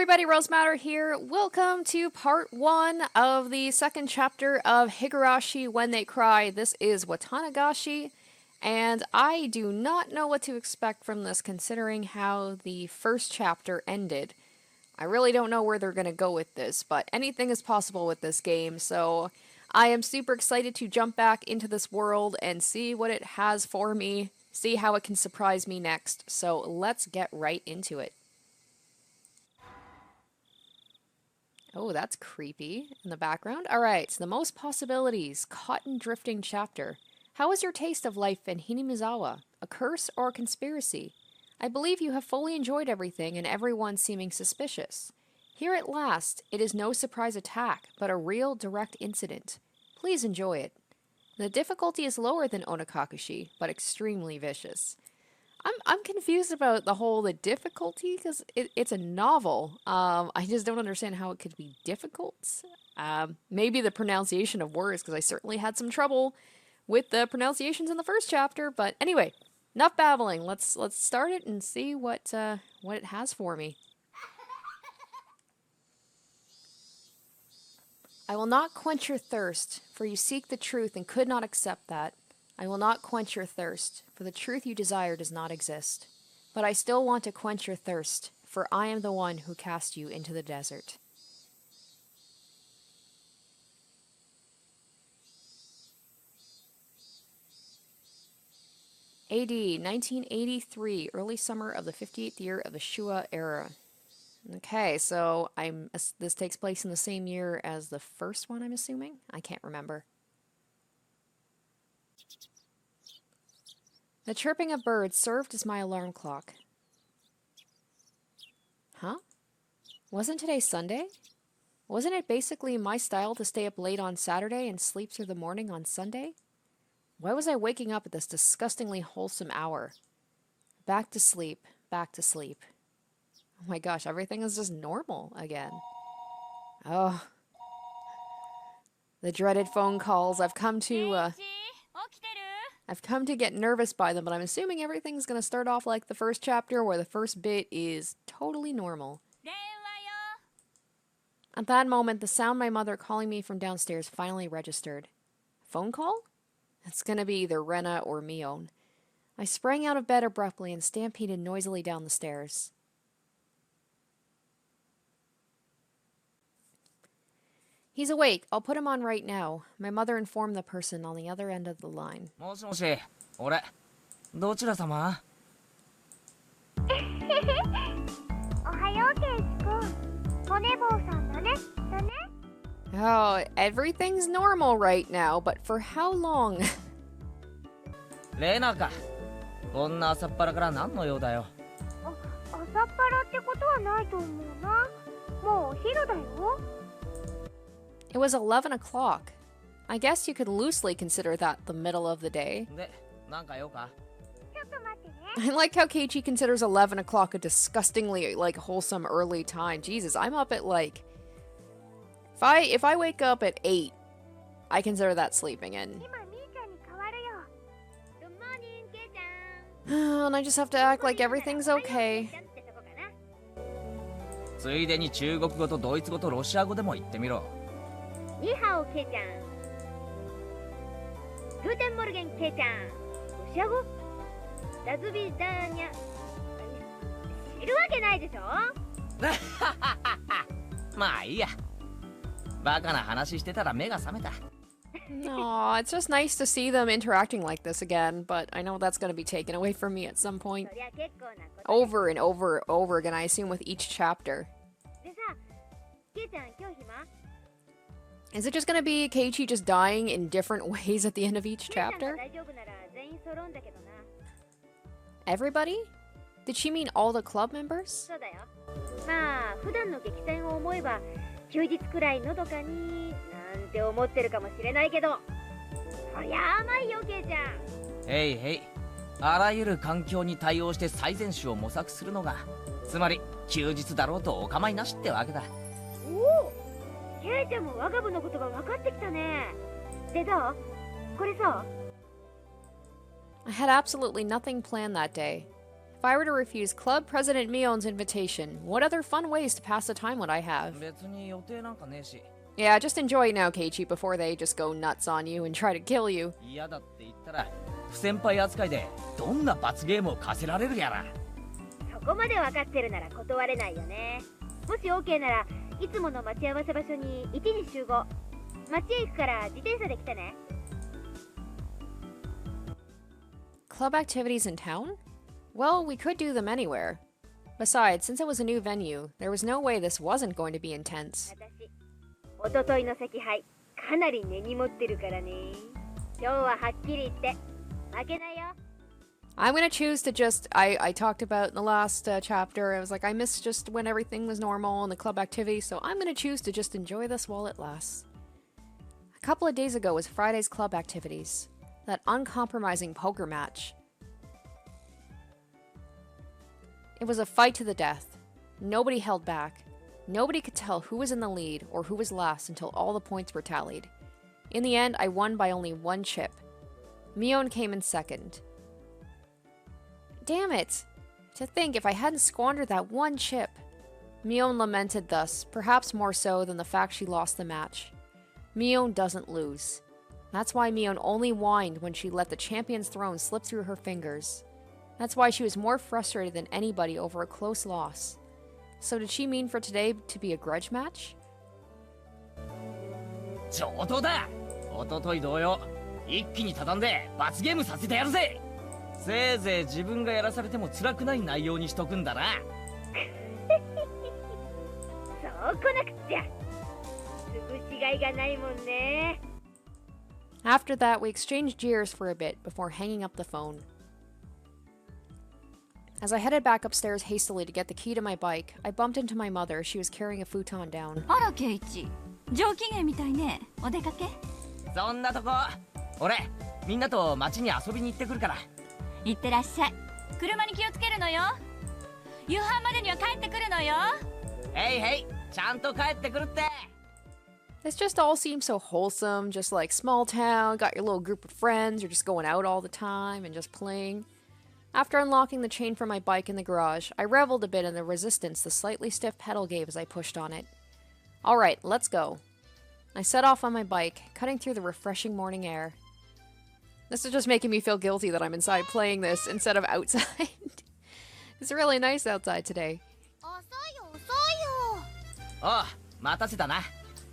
everybody, Rose Matter here. Welcome to part 1 of the second chapter of Higurashi When They Cry. This is Watanagashi, and I do not know what to expect from this considering how the first chapter ended. I really don't know where they're going to go with this, but anything is possible with this game, so I am super excited to jump back into this world and see what it has for me, see how it can surprise me next. So let's get right into it. Oh, that's creepy in the background. All right, so the most possibilities. Cotton drifting chapter. How is your taste of life in Hinamizawa? A curse or a conspiracy? I believe you have fully enjoyed everything and everyone seeming suspicious. Here at last, it is no surprise attack, but a real direct incident. Please enjoy it. The difficulty is lower than Onakakushi, but extremely vicious. I'm confused about the difficulty because it's a novel. I just don't understand how it could be difficult. Maybe the pronunciation of words, because I certainly had some trouble with the pronunciations in the first chapter. But anyway, enough babbling. Let's start it and see what it has for me. I will not quench your thirst, for you seek the truth and could not accept that. I will not quench your thirst, for the truth you desire does not exist. But I still want to quench your thirst, for I am the one who cast you into the desert. AD 1983, early summer of the 58th year of the Shua era. Okay, so this takes place in the same year as the first one, I'm assuming? I can't remember. The chirping of birds served as my alarm clock. Huh? Wasn't today Sunday? Wasn't it basically my style to stay up late on Saturday and sleep through the morning on Sunday? Why was I waking up at this disgustingly wholesome hour? Back to sleep, back to sleep. Oh my gosh, everything is just normal again. Oh. The dreaded phone calls. I've come to get nervous by them, but I'm assuming everything's going to start off like the first chapter where the first bit is totally normal. At that moment, the sound my mother calling me from downstairs finally registered. Phone call? It's going to be either Rena or Mion. I sprang out of bed abruptly and stampeded noisily down the stairs. He's awake. I'll put him on right now. My mother informed the person on the other end of the line. Oh, everything's normal right now, but for how long? It was 11 o'clock. I guess you could loosely consider that the middle of the day. I like how Keiichi considers 11 o'clock a disgustingly, wholesome early time. Jesus, I'm up at, If I wake up at 8, I consider that sleeping in. And I just have to act like everything's okay. No, it's just nice to see them interacting like this again, but I know that's going to be taken away from me at some point. Over and over and over again, I assume, with each chapter. Is it just going to be Keiichi just dying in different ways at the end of each chapter? Everybody? Did she mean all the club members? Hey, hey. あらゆる環境に対応して最善手を模索するのが、つまり休日だろうとお構いなしってわけだ。おお、ケイちゃんも我が部のことが分かってきたね。でどう？これさ。I had absolutely nothing planned that day. If I were to refuse Club President Mion's invitation, what other fun ways to pass the time would I have? 別に予定なんかねえし。 Yeah, just enjoy it now, Keiichi, before they just go nuts on you and try to kill you. 嫌だって言ったら不先輩扱いでどんな罰ゲームを課せられるやら。そこまで分かってるなら断れないよね。もし OK ならいつもの待ち合わせ場所に1時集合。街へ行くから自転車で来てね。Club activities in town? Well, we could do them anywhere. Besides, since it was a new venue, there was no way this wasn't going to be intense. 私、一昨日の赤杯かなり根に持ってるからね。今日ははっきり言って負けないよ。I'm gonna choose to just. I talked about in the last chapter, I was like, I miss just when everything was normal and the club activity, so I'm gonna choose to just enjoy this while it lasts. A couple of days ago was Friday's club activities. That uncompromising poker match. It was a fight to the death. Nobody held back. Nobody could tell who was in the lead or who was last until all the points were tallied. In the end, I won by only one chip. Mion came in second. Damn it! To think if I hadn't squandered that one chip. Mion lamented thus, perhaps more so than the fact she lost the match. Mion doesn't lose. That's why Mion only whined when she let the champion's throne slip through her fingers. That's why she was more frustrated than anybody over a close loss. So did she mean for today to be a grudge match? 上等だ。一昨日同様一気に畳んで罰ゲームさせてやるぜ。せいぜい自分がやらされても辛くない内容にしとくんだな。そうこなくっちゃ。潰しがいがないもんね。After that, we exchanged jeers for a bit before hanging up the phone. As I headed back upstairs hastily to get the key to my bike, I bumped into my mother. She was carrying a futon down. あらケイチ、上機嫌みたいね。お出かけ？そんなとこ。俺みんなと街に遊びに行ってくるから。行ってらっしゃい。車に気をつけるのよ。夕飯までには帰ってくるのよ。へいへい、ちゃんと帰ってくるって。 This just all seems so wholesome, just like small town, got your little group of friends, you're just going out all the time and just playing. After unlocking the chain from my bike in the garage, I reveled a bit in the resistance the slightly stiff pedal gave as I pushed on it. Alright, let's go. I set off on my bike, cutting through the refreshing morning air. This is just making me feel guilty that I'm inside playing this instead of outside. It's really nice outside today. 遅いよ遅いよ。ああ、待たせたな。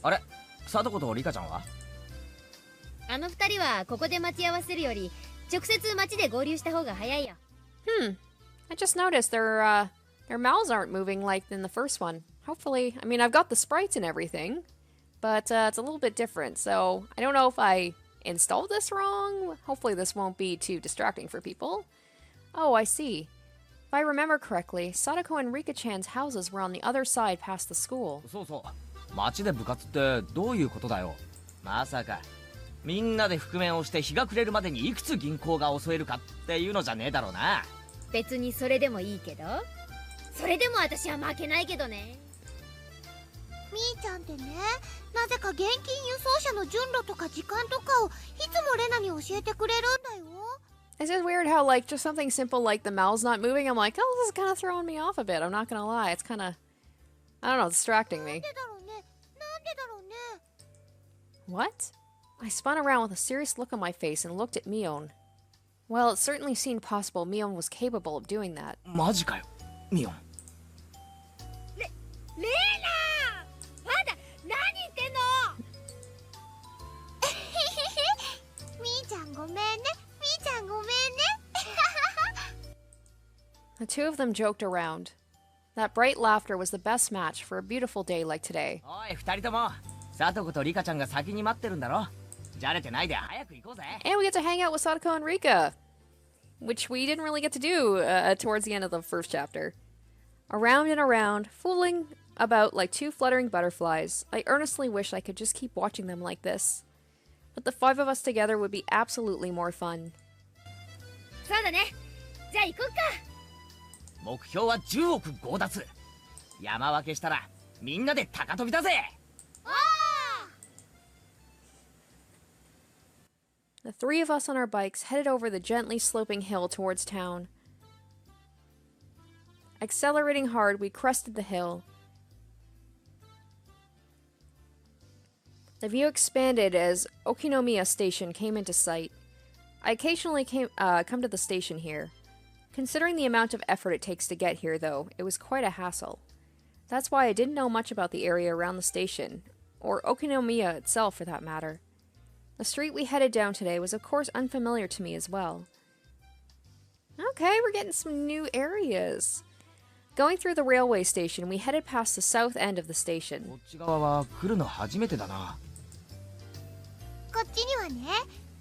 あれ、貞子とリカちゃんは？あの二人はここで待ち合わせるより直接街で合流した方が早いよ。I just noticed their mouths aren't moving like in the first one. Hopefully, I mean, I've got the sprites and everything, but it's a little bit different, so I don't know if I installed this wrong. Hopefully this won't be too distracting for people. Oh, I see. If I remember correctly, Sadako and Rika-chan's houses were on the other side past the school. そうそう。街で部活ってどういうことだよ。まさかみんなで覆面をして日が暮れるまでにいくつ銀行が襲えるかっていうのじゃねえだろうな。別にそれでもいいけど、それでも私は負けないけどね。みーちゃんってね、なぜか現金輸送車の順路とか時間とかをいつもレナに教えてくれるんだよ。It's just weird how, like, just something simple like the mouths not moving, I'm like, oh, this is kind of throwing me off a bit. I'm not gonna lie. It's kind of, I don't know, distracting me. What? I spun around with a serious look on my face and looked at Mion. Well, it certainly seemed possible Mion was capable of doing that. マジかよ、ミオン。レナまだ何言ってんの。みーちゃんごめんね。みーちゃんごめんね。The two of them joked around. That bright laughter was the best match for a beautiful day like today. おい、二人とも、貞子とリカちゃんが先に待ってるんだろ。じゃれてないで早く行こうぜ。And we get to hang out with Sadako and Rika, which we didn't really get to do towards the end of the first chapter. Around and around, fooling about like two fluttering butterflies, I earnestly wish I could just keep watching them like this. But the five of us together would be absolutely more fun. そうだね。じゃあ行こっか。目標は10億強奪。山分けしたらみんなで高飛びだぜ。The three of us on our bikes headed over the gently sloping hill towards town. Accelerating hard, we crested the hill. The view expanded as Okinomiya Station came into sight. I occasionally come to the station here. Considering the amount of effort it takes to get here, though, it was quite a hassle. That's why I didn't know much about the area around the station, or Okinomiya itself for that matter. The street we headed down today was of course unfamiliar to me as well. Okay, we're getting some new areas. Going through the railway station, we headed past the south end of the こ station. っち側は来るの初めてだな。こっちにはね、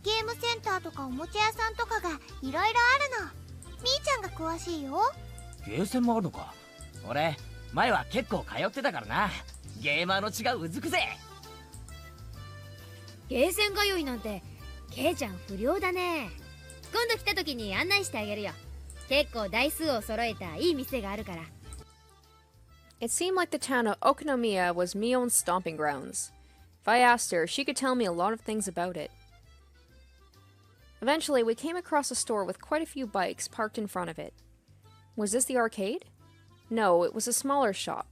ゲームセンターとかおもちゃ屋さんとかがいろいろあるの。みーちゃんが詳しいよ。ゲーセンもあるのか。俺前は結構通ってたからな。ゲーマーの血がうずくぜ。ゲーセン通いなんてケイちゃん不良だね。今度来た時に案内してあげるよ。結構台数を揃えたいい店があるから。 It seemed like the town of Okinomiya was Mion's stomping grounds. If I asked her, she could tell me a lot of things about it. Eventually, we came across a store with quite a few bikes parked in front of it. Was this the arcade? No, it was a smaller shop.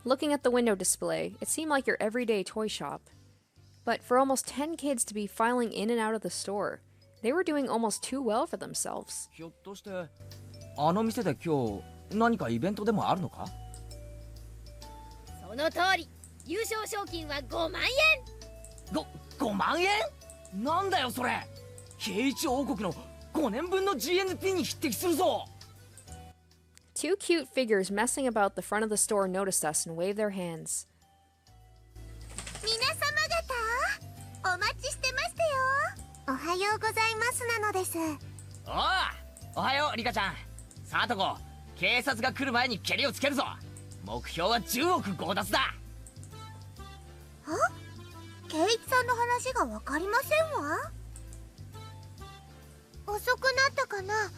Looking at the window display, it seemed like your everyday toy shop. But for almost 10 kids to be filing in and out of the store, they were doing almost too well for themselves. ひょっとしてあの店で今日何かイベントでもあるのか。その通り。優勝賞金は5万円。5万円なんだよそれ。ケイチ王国の5年分の GNP に匹敵するぞ。 Two cute figures messing about the front of the store noticed us and waved their hands. 皆様方、お待ちしてましたよ。おはようございますなのです。おはようリカちゃん。さあとこ警察が来る前にケリをつけるぞ。目標は10億強奪だ。ケイチさんの話がわかりませんわ。遅くなったかな。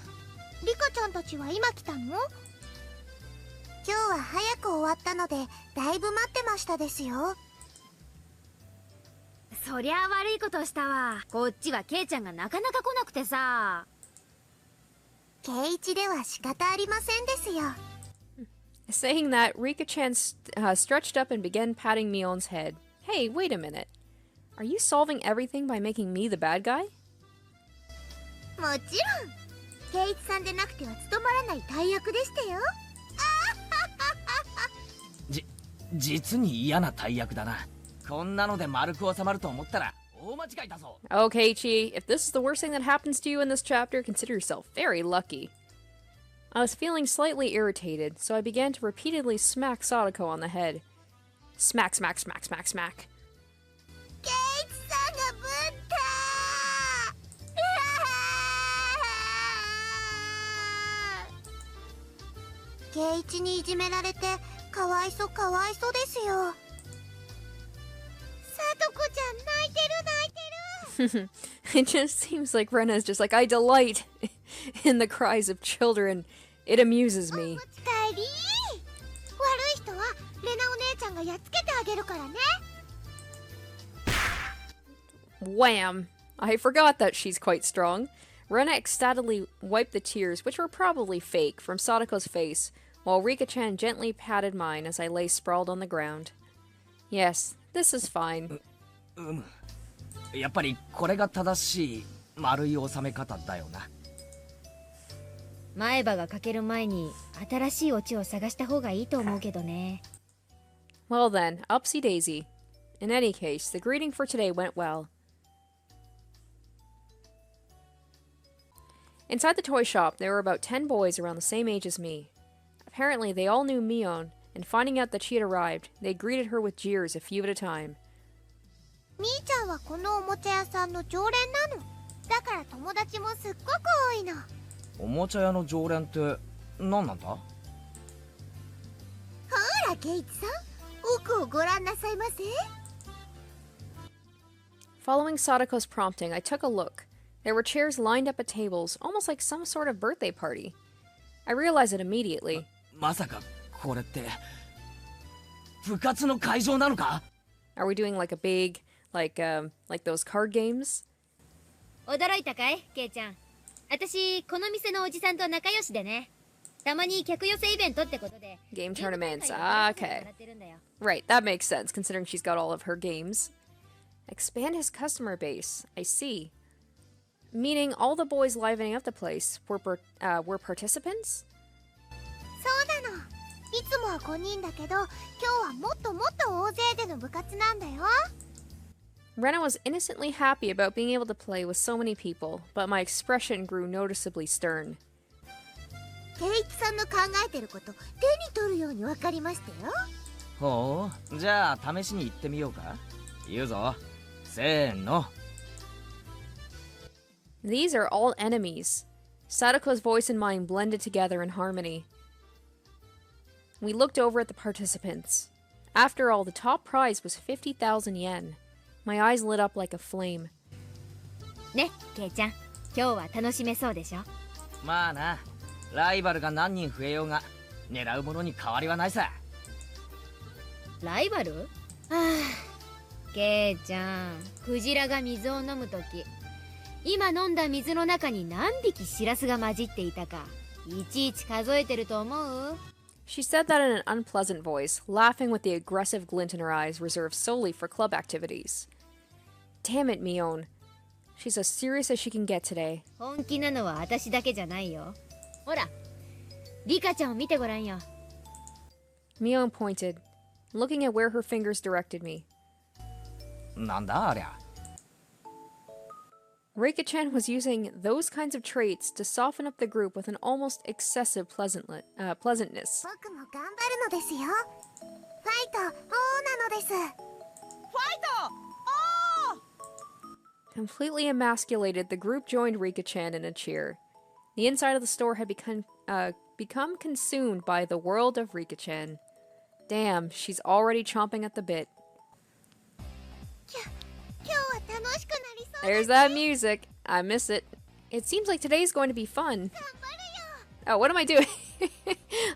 リカちゃんたちは今来たの？今日は早く終わったのでだいぶ待ってましたですよ。そりゃあ悪いことしたわ。こっちはケイちゃんがなかなか来なくてさ。ケイチでは仕方ありませんですよ。Saying that, Rika-chan stretched up and began patting Mion's head. Hey, wait a minute. Are you solving everything by making me the bad guy? もちろんケイチさんでなくては務まらない大役でしたよ。実に嫌な大役だな。こんなので丸く収まると思ったら大間違いだぞ。 Okay, Chi, if this is the worst thing that happens to you in this chapter, consider yourself very lucky. I was feeling slightly irritated, so I began to repeatedly smack Sadako on the head. Smack, smack, smack, smack, smack. ケイチさんがぶった。ケイチにいじめられてかわいそうかわいそうですよ。さとこちゃん泣いてる泣いてる。It just seems like Rena's just like, I delight in the cries of children. It amuses お me. 持ち帰り。悪い人はレナお姉ちゃんがやっつけてあげるからね。 Wham! I forgot that she's quite strong. Rena ecstatically wiped the tears, which were probably fake, from Sadako's face, while Rika-chan gently patted mine as I lay sprawled on the ground. Yes, this is fine. やっぱりこれが正しい丸い収め方だよな。前歯が欠ける前に新しいオチを探した方がいいと思うけどね。 Well then, upsy daisy. In any case, the greeting for today went well. Inside the toy shop, there were about 10 boys around the same age as me. Apparently, they all knew Mion, and finding out that she had arrived, they greeted her with jeers a few at a time. みーちゃんはこのおもちゃ屋さんの常連なの。だから友達もすっごく多いの。おもちゃ屋の常連って何なんだ。ほらケイチさん、奥をご覧なさいませ。 Following Sadako's prompting, I took a look. There were chairs lined up at tables, almost like some sort of birthday party. I realized it immediately. まさかこれって部活の会場なのか。 Are we doing like a big, like those card games? 驚いたかいケイちゃん。私この店のおじさんと仲良しでね。たまに客寄せイベントってことで Game ゲーム大 tournaments. 会に Ah, 出させて okay. もらってるんだよ Right, that makes sense considering she's got all of her games. Expand his customer base. I see. Meaning all the boys livening up the place were participants? そうなの。いつもは5人だけど、今日はもっともっと大勢での部活なんだよ。Rena was innocently happy about being able to play with so many people, but my expression grew noticeably stern. ケイチさんの考えてること、手に取るように分かりましたよ。ほう、じゃあ試しに行ってみようか。言うぞ。せーの。These are all enemies. Sadako's voice and mine blended together in harmony. We looked over at the participants. After all, the top prize was 50,000 yen. My eyes lit up like a flame. ね、ケイちゃん今日は楽しめそうでしょまあな、ライバルが何人増えようが狙うものに変わりはないさ。ライバルはあケイちゃんクジラが水を飲むとき今飲んだ水の中に何匹シラスが混じっていたかいちいち数えてると思う She said that in an unpleasant voice, laughing with the aggressive glint in her eyes reserved solely for club activities. Damn it, Mion. She's as serious as she can get today. 本気なのは私だけじゃないよほらリカちゃんを見てごらんよ Mion pointed, looking at where her fingers directed me. なんだありゃ。Reika-chan was using those kinds of traits to soften up the group with an almost excessive pleasantness. 僕も頑張るのですよ。ファイト、オーなのです。ファイト、 Completely emasculated, the group joined Rika-chan in a cheer. The inside of the store had become consumed by the world of Rika-chan. Damn, she's already chomping at the bit. 今日は楽しくなりそう。 There's that music. I miss it. It seems like today's going to be fun. Oh, what am I doing?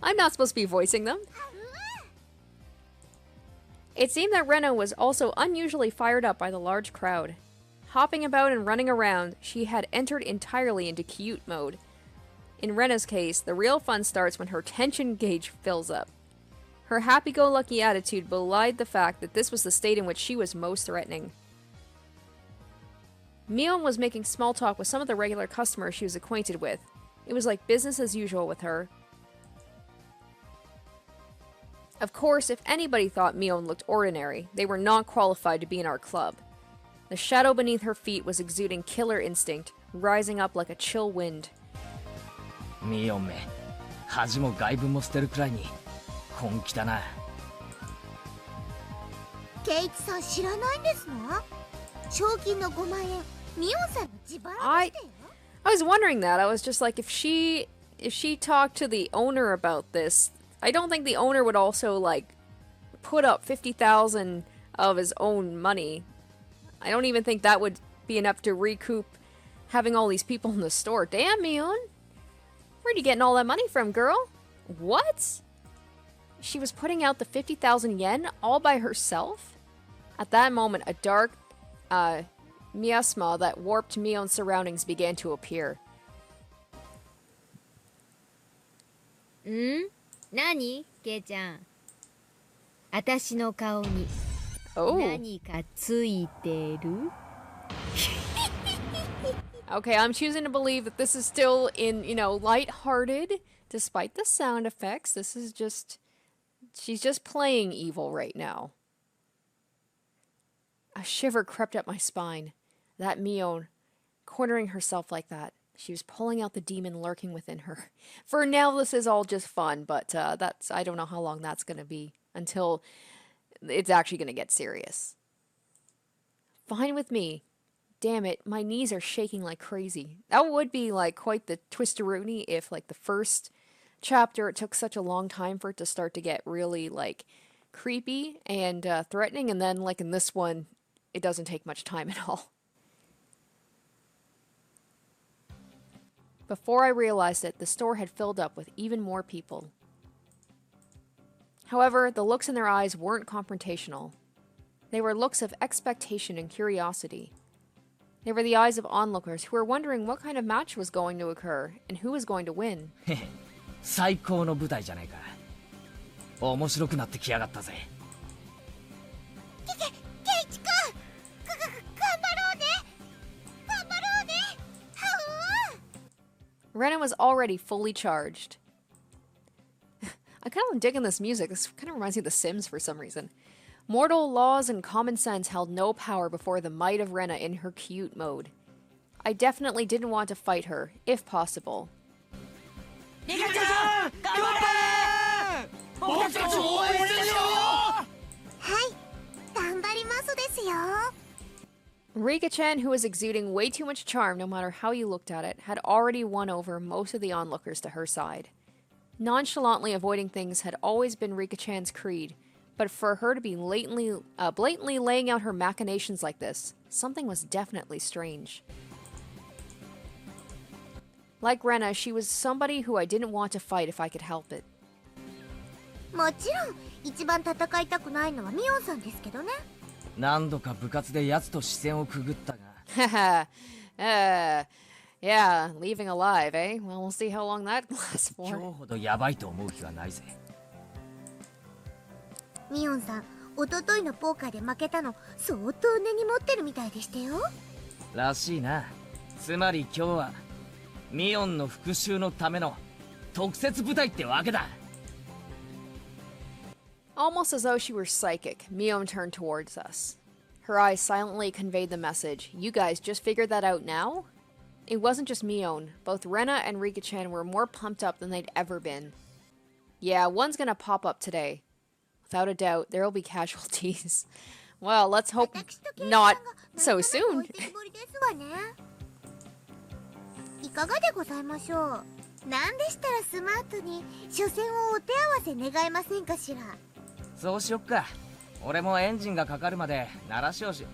I'm not supposed to be voicing them. It seemed that Rena was also unusually fired up by the large crowd. Hopping about and running around, she had entered entirely into cute mode. In Rena's case, the real fun starts when her tension gauge fills up. Her happy-go-lucky attitude belied the fact that this was the state in which she was most threatening. Mion was making small talk with some of the regular customers she was acquainted with. It was like business as usual with her. Of course, if anybody thought Mion looked ordinary, they were not qualified to be in our club. The shadow beneath her feet was exuding killer instinct, rising up like a chill wind. ミオンめ、恥も外聞も捨てるくらいに本気だな。ケイチさん知らないんですの？賞金の5万円、ミオンさんの自腹でしたよ。I was wondering that. I was just like, if she talked to the owner about this, I don't think the owner would also like put up 50,000 of his own money. I don't even think that would be enough to recoup having all these people in the store. Damn, Mion. Where'd you getting all that money from, girl? What? She was putting out the 50,000 yen all by herself? At that moment, a dark miasma that warped Mion's surroundings began to appear. ん？何？ケイちゃん。私の顔に Oh. 何かついてる？ Okay, I'm choosing to believe that this is still in, lighthearted, despite the sound effects. This is just... She's just playing evil right now. A shiver crept up my spine. That Mion, cornering herself like that. She was pulling out the demon lurking within her. For now, this is all just fun, but I don't know how long that's going to be until it's actually going to get serious. Fine with me. Damn it, my knees are shaking like crazy. That would be like quite the twisteroonie if like the first chapter it took such a long time for it to start to get really like creepy and threatening, and then like in this one it doesn't take much time at all. Before I realized it, the store had filled up with even more people. However, the looks in their eyes weren't confrontational. They were looks of expectation and curiosity. They were the eyes of onlookers who were wondering what kind of match was going to occur and who was going to win. 最高の舞台じゃないか。面白くなってきやがったぜ。ケイチくん、頑張ろうね。頑張ろうね。Rena was already fully charged. I kind of digging this music. This kind of reminds me of The Sims for some reason. Mortal laws and common sense held no power before the might of Rena in her cute mode. I definitely didn't want to fight her, if possible. リカちゃん、頑張れ！僕たち応援してるよ！はい、頑張りますですよ。Rika-chan, who was exuding way too much charm no matter how you looked at it, had already won over most of the onlookers to her side. Nonchalantly avoiding things had always been Rika-chan's creed, but for her to be blatantly laying out her machinations like this, something was definitely strange. Like Rena, she was somebody who I didn't want to fight if I could help it. もちろん一番戦いたくないのはミオンさんですけどね。何度か部活で奴と視線をくぐったが。Haha. Yeah, leaving alive, eh? Well, we'll see how long that lasts 今 for. 日ほどヤバいと思う気はないぜ。ミオンさん、一昨日のポーカーで負けたの相当根に持ってるみたいでしたよ。らしいな。つまり今日はミオンの復讐のための特設舞台ってわけだ。Almost as though she were psychic, Mion turned towards us. Her eyes silently conveyed the message. You guys just figured that out now? It wasn't just Mion. Both Rena and Rika-chan were more pumped up than they'd ever been. Yeah, one's gonna pop up today. Without a doubt, there'll be casualties. Well, let's hope not so soon. いかがでございましょう。なんでしたらスマートに初戦をお手合わせ願えませんかしら。そうしよっか。俺もエンジンがかかるまで鳴らしをし。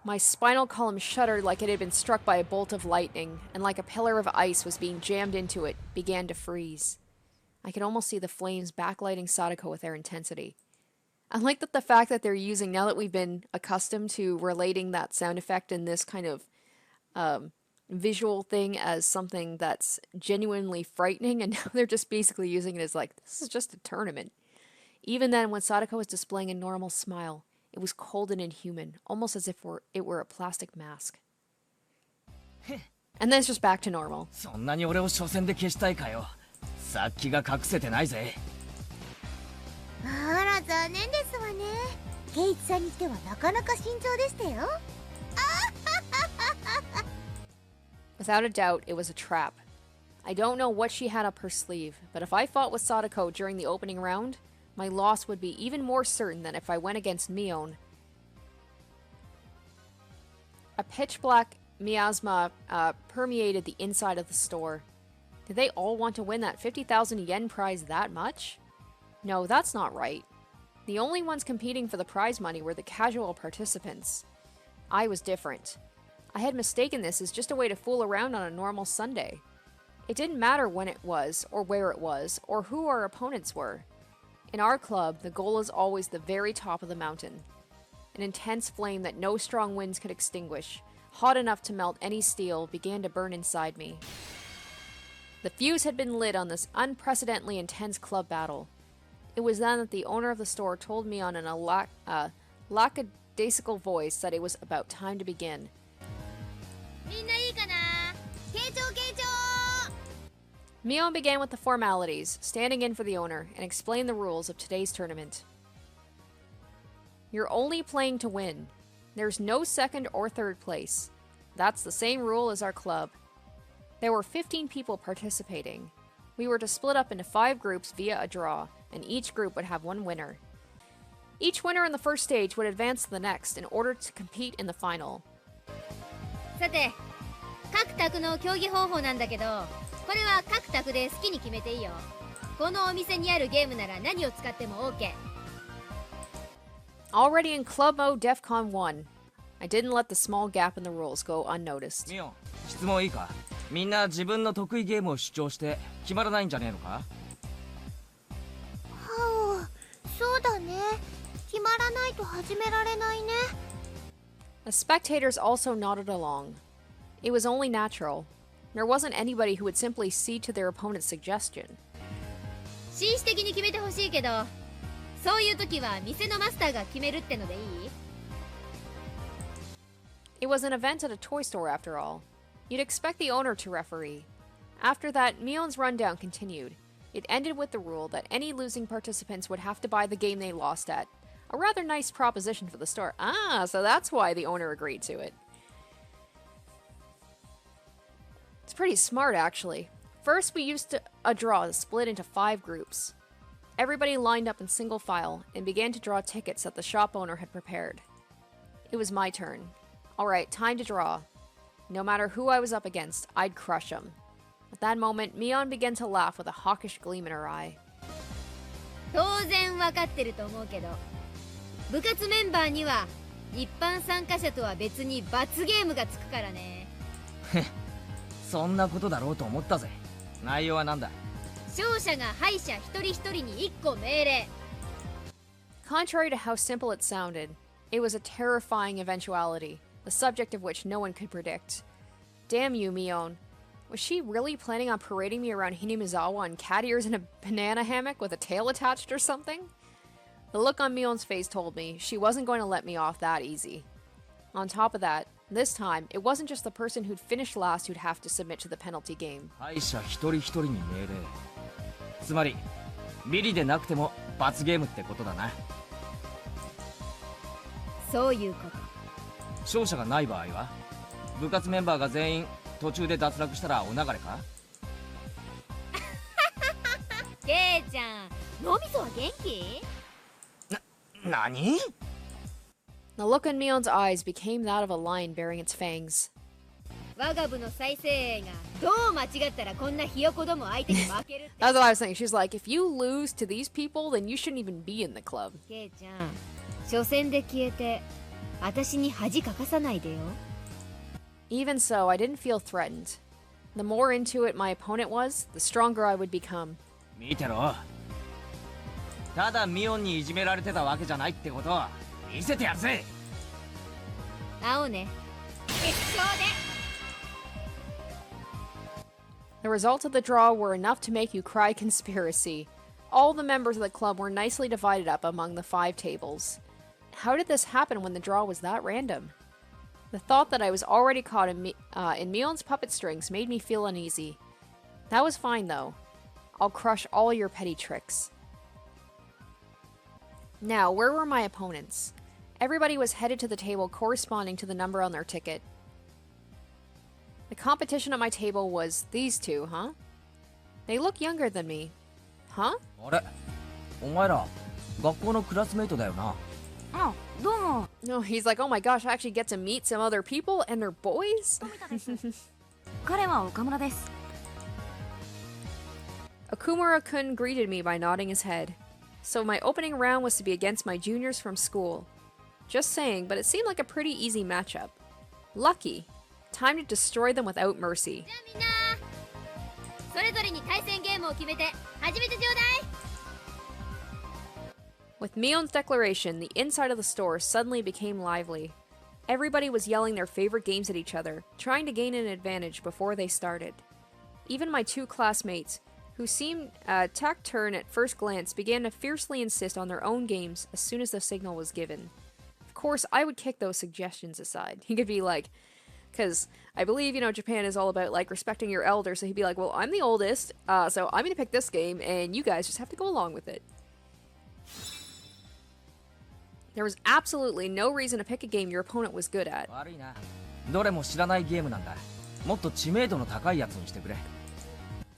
My spinal column shuddered like it had been struck by a bolt of lightning, and like a pillar of ice was being jammed into it, began to freeze. I could almost see the flames backlighting Sadako with their intensity. I like that the fact that they're using, now that we've been accustomed to relating that sound effect in this kind of visual thing as something that's genuinely frightening, and now they're just basically using it as like, this is just a tournament. Even then, when Sadako was displaying a normal smile, it was cold and inhuman, almost as if it were a plastic mask. And then it's just back to normal. そんなに俺を初戦で消したいかよ。さっきが隠せてないぜ。あら残念ですわね。ケイチさんにしてはなかなか慎重でしたよ。Without a doubt, it was a trap. I don't know what she had up her sleeve, but if I fought with Sadako during the opening round, my loss would be even more certain than if I went against Mion. A pitch-black miasma permeated the inside of the store. Did they all want to win that 50,000 yen prize that much? No, that's not right. The only ones competing for the prize money were the casual participants. I was different. I had mistaken this as just a way to fool around on a normal Sunday. It didn't matter when it was, or where it was, or who our opponents were. In our club, the goal is always the very top of the mountain. An intense flame that no strong winds could extinguish, hot enough to melt any steel, began to burn inside me. The fuse had been lit on this unprecedentedly intense club battle. It was then that the owner of the store told me on an lackadaisical voice that it was about time to begin. Mion began with the formalities, standing in for the owner, and explained the rules of today's tournament. You're only playing to win. There's no second or third place. That's the same rule as our club. There were 15 people participating. We were to split up into 5 groups via a draw, and each group would have one winner. Each winner in the first stage would advance to the next in order to compete in the final. さて、各卓の競技方法なんだけど、これは各卓で好きに決めていいよ。このお店にあるゲームなら何を使っても OK。Already in club mode DEFCON 1, I didn't let the small gap in the rules go unnoticed. ミオン、質問いいか。みんな自分の得意ゲームを主張して決まらないんじゃねえのか。はあ、そうだね。決まらないと始められないね。The spectators also nodded along. It was only natural. There wasn't anybody who would simply cede to their opponent's suggestion. 紳士的に決めてほしいけど、そういう時は店のマスターが決めるってのでいい？ It was an event at a toy store after all. You'd expect the owner to referee. After that, Mion's rundown continued. It ended with the rule that any losing participants would have to buy the game they lost at. A rather nice proposition for the store. Ah, so that's why the owner agreed to it. It's pretty smart, actually. First, we used a draw split into 5 groups. Everybody lined up in single file and began to draw tickets that the shop owner had prepared. It was my turn. Alright, time to draw. No matter who I was up against, I'd crush him. At that moment, Mion began to laugh with a hawkish gleam in her eye. 当然わかってると思うけど、部活メンバーには一般参加者とは別に罰ゲームがつくからね。そんなことだろうと思ったぜ。内容はなんだ？勝者が敗者一人一人に1個命令。 Contrary to how simple it sounded, it was a terrifying eventuality, the subject of which no one could predict. Damn you, Mion. Was she really planning on parading me around Hinamizawa on cat ears in a banana hammock with a tail attached or something? The look on Mion's face told me she wasn't going to let me off that easy. On top of that, this time, it wasn't just the person who'd finished last who'd have to submit to the penalty game. 敗者一人一人に命令。つまりビリでなくても罰ゲームってことだな。そういうこと。勝者がない場合は、部活メンバーが全員途中で脱落したらお流れか？ケイちゃん、脳みそは元気？何？ The look in Mion's eyes became that of a lion bearing its fangs. 我が部の再生営がどう間違ったらこんなひよこども相手に負けるって。 That's what I was saying. She's like, if you lose to these people, then you shouldn't even be in the club. ケイちゃん、初戦で消えて私に恥かかさないでよ。 Even so, I didn't feel threatened. The more into it my opponent was, the stronger I would become. 見てろ。ただミオンにいじめられてたわけじゃないってことを見せてやるぜ。会おうね。決勝で。 The results of the draw were enough to make you cry conspiracy. All the members of the club were nicely divided up among the 5 tables. How did this happen when the draw was that random? The thought that I was already caught in Mion's puppet strings made me feel uneasy. That was fine though. I'll crush all your petty tricks. Now, where were my opponents? Everybody was headed to the table corresponding to the number on their ticket. The competition at my table was these 2, huh? They look younger than me. Huh? あれ、お前ら学校のクラスメイトだよな。あ、どうも。 No, he's like, oh my gosh, I actually get to meet some other people and they're boys? 彼は岡村です。 Okumura-kun greeted me by nodding his head. So my opening round was to be against my juniors from school. Just saying, but it seemed like a pretty easy matchup. Lucky. Time to destroy them without mercy. じゃあみんな、それぞれに対戦ゲームを決めて始めてちょうだい。 With Mion's declaration, the inside of the store suddenly became lively. Everybody was yelling their favorite games at each other, trying to gain an advantage before they started. Even my 2 classmates, who seemed taciturn at first glance, began to fiercely insist on their own games as soon as the signal was given. Of course, I would kick those suggestions aside. He could be like, because I believe, Japan is all about, like, respecting your elders, so he'd be like, well, I'm the oldest, so I'm going to pick this game, and you guys just have to go along with it. There was absolutely no reason to pick a game your opponent was good at. 悪いな。どれも知らないゲームなんだ。もっと知名度の高いやつにしてくれ。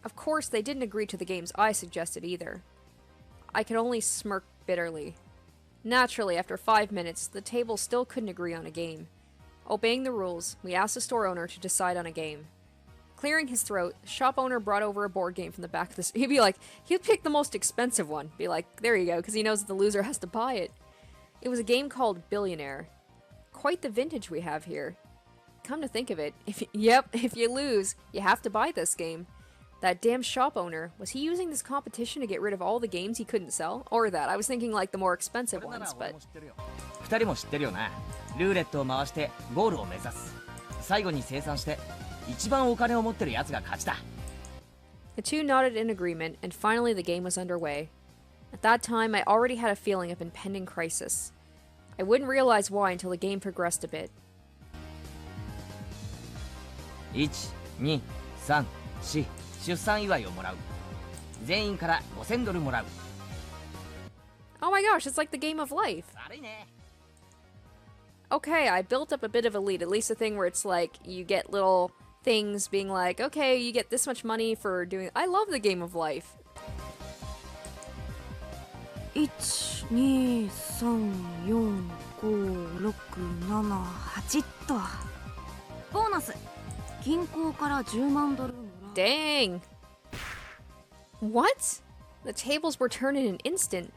Of course, they didn't agree to the games I suggested either. I could only smirk bitterly. Naturally, after 5 minutes, the table still couldn't agree on a game. Obeying the rules, we asked the store owner to decide on a game. Clearing his throat, the shop owner brought over a board game from the back of the... He'd be like, he'd pick the most expensive one. Be like, there you go, because he knows that the loser has to buy it. It was a game called Billionaire. Quite the vintage we have here. Come to think of it, if you lose, you have to buy this game. That damn shop owner, was he using this competition to get rid of all the games he couldn't sell? Or that, I was thinking like the more expensive ones, but... 2人も知ってるよな。ルーレットを回してゴールを目指す。最後に清算して一番お金を持ってるやつが勝ちだ。 The two nodded in agreement, and finally the game was underway. At that time, I already had a feeling of impending crisis. I wouldn't realize why until the game progressed a bit. 1、2、3、4出産祝いをもらう。全員から5000ドルもらう。 Oh my gosh, it's like the game of life. 悪いね。 Okay, I built up a bit of a lead, at least a thing where it's like you get little things being like, okay, you get this much money for doing. I love the game of life. 1234567とボーナス銀行から10万ドルもらう。 Dang. What? The tables were turned in an instant.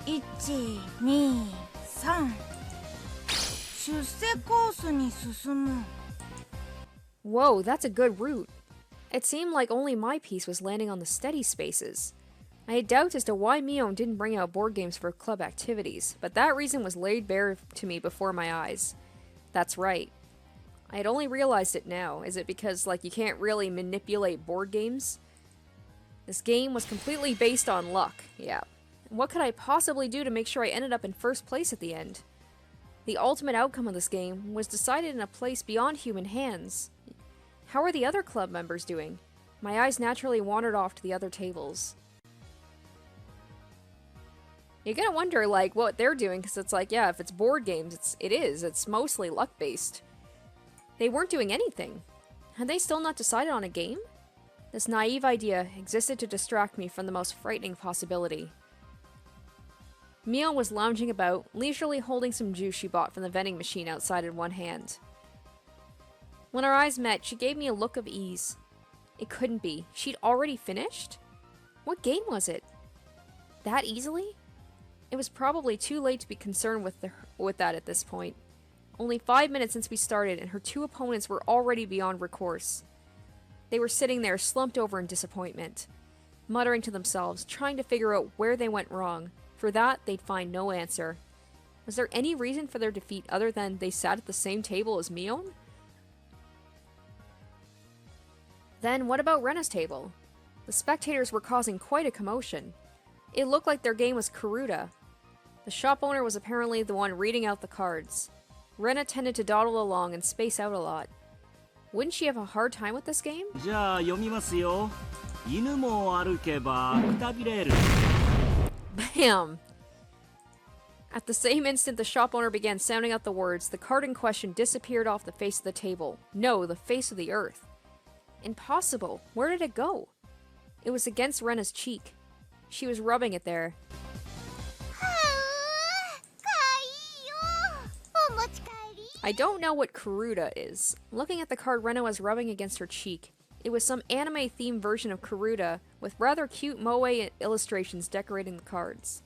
123出世コースに進む。 Whoa, that's a good route. It seemed like only my piece was landing on the steady spaces. I had doubts as to why Mion didn't bring out board games for club activities, but that reason was laid bare to me before my eyes. That's right. I had only realized it now. Is it because, like, you can't really manipulate board games? This game was completely based on luck, yeah. What could I possibly do to make sure I ended up in first place at the end? The ultimate outcome of this game was decided in a place beyond human hands. How are the other club members doing? My eyes naturally wandered off to the other tables. You're gonna wonder, like, what they're doing, because it's like, yeah, if it's board games, it's mostly luck-based. They weren't doing anything. Had they still not decided on a game? This naive idea existed to distract me from the most frightening possibility. Mio was lounging about, leisurely holding some juice she bought from the vending machine outside in one hand. When our eyes met, she gave me a look of ease. It couldn't be. She'd already finished? What game was it? That easily? It was probably too late to be concerned with that at this point. Only 5 minutes since we started, and her two opponents were already beyond recourse. They were sitting there, slumped over in disappointment, muttering to themselves, trying to figure out where they went wrong. For that, they'd find no answer. Was there any reason for their defeat other than they sat at the same table as Mion? Then what about Rena's table? The spectators were causing quite a commotion. It looked like their game was Karuta. The shop owner was apparently the one reading out the cards. Rena tended to dawdle along and space out a lot. Wouldn't she have a hard time with this game? じゃあ読みますよ。犬も歩けばくたびれる。 Bam! At the same instant the shop owner began sounding out the words, the card in question disappeared off the face of the table. No, the face of the earth. Impossible. Where did it go? It was against Rena's cheek. She was rubbing it there. I don't know what Karuta is. Looking at the card Rena was rubbing against her cheek, it was some anime-themed version of Karuta with rather cute moe illustrations decorating the cards.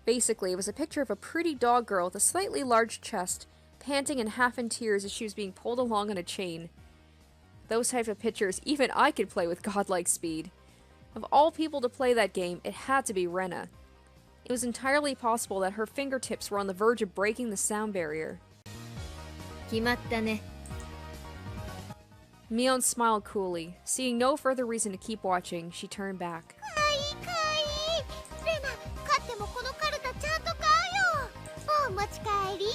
Basically, it was a picture of a pretty dog girl with a slightly large chest, panting and half in tears as she was being pulled along on a chain. Those types of pictures, even I could play with godlike speed. Of all people to play that game, it had to be Rena. It was entirely possible that her fingertips were on the verge of breaking the sound barrier. 決まったね。 Mion smiled coolly. Seeing no further reason to keep watching, she turned back. かわいいかわいい。レナ、勝ってもこのカルタちゃんと買うよ。お持ち帰り。